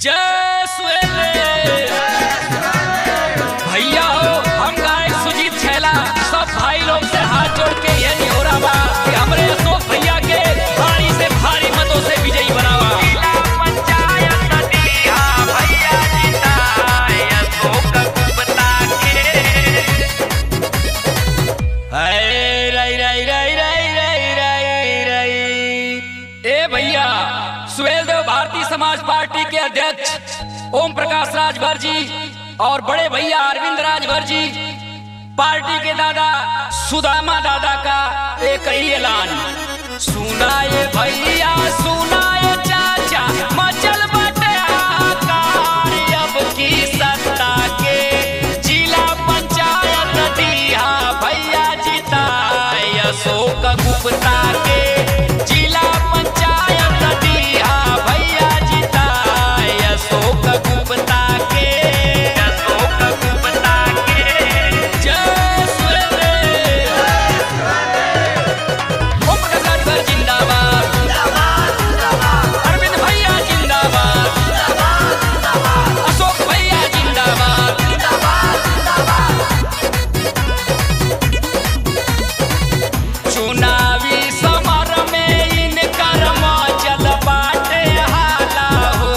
जय सुहेले भैया हो, हम गायक सुजीत छैला सब भाई लोग से हाथ जोड़ के यही हो रहा बा कि हमरे अशोक भैया के भारी से भारी मतों से विजयी बनावा। ए भैया सुहेलदेव भारतीय समाज पार्टी के अध्यक्ष ओम प्रकाश राजभर जी और बड़े भैया अरविंद राजभर जी, पार्टी के दादा सुदामा दादा का एक ही ऐलान। सुनाए भैया सुनाए चाचा, मचल बटे हाहाकार अब की सत्ता के, जिला पंचायत दिया भैया जिताए अशोक गुप्ता के, जिला पंचायत दिया भैया जिताए अशोक गुप्ता के, अशोक गुप्ता के। जय सुहेलदेव ओम प्रकाश राजभर जिंदाबाद, अरविंद भैया जिंदाबाद, अशोक भैया जिंदाबाद। चुनावी समर में इनकर मचल बाटे हाला हो,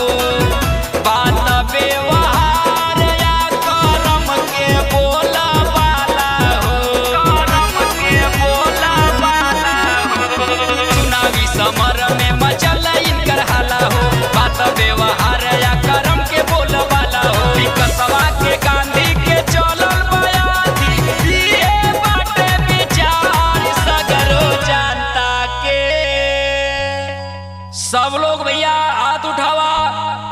बात व्यवहार या करम के बोला वाला हो, करम के बोला वाला हो। चुनावी समर में मचल इनकर हाला हो, बात व्यवहार या करम के बोला वाला हो। विकसवा के गांधी के चलल बयानी, ये बाटे विचार सगरो जनता के। सब लोग भैया हाथ उठावा,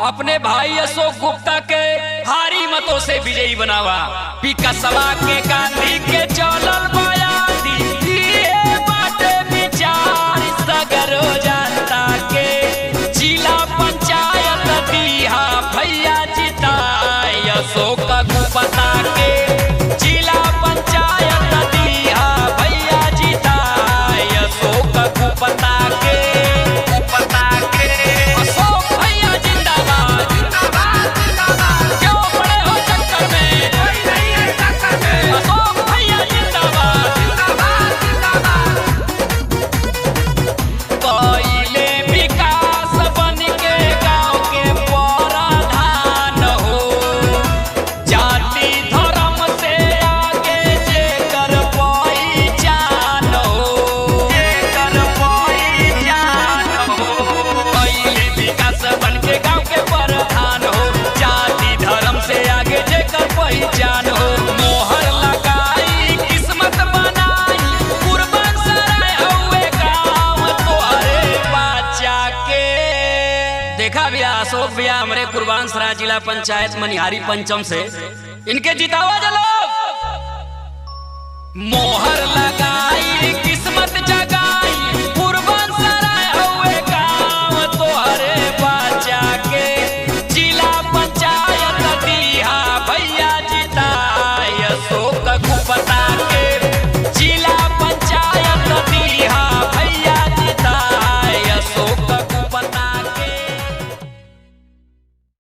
अपने भाई अशोक गुप्ता के भारी मतों से विजयी बनावा। विकसवा के गांधी के चलल बयानी, ये बाटे विचार सगरो जनता के, जिला पंचायत दिया भैया जिताए अशोक गुप्ता के, जिला पंचायत दिया भैया जिताए अशोक गुप्ता के, गुप्ता के। अशोक भैया जिंदाबाद, क्यों पड़े हो चक्कर में, अशोक भैया जिंदाबाद। कइले विकास बन के गाँव के प्रधान हो, जाति धर्म से आगे जेकर पहचान हो, जेकर पहचान हो। कइले विकास बन के गाँव के प्रधान हो, जाति धर्म से आगे जेकर पहचान हो। मोहर लगाई किस्मत बनाई, कुर्बान सराय हुए गाँव तोहरे बाचा के। देखा भैया अशोक भैया हमारे कुर्बान सराय जिला पंचायत मनिहारी पंचम से इनके जितावा जलो। मोहर लगा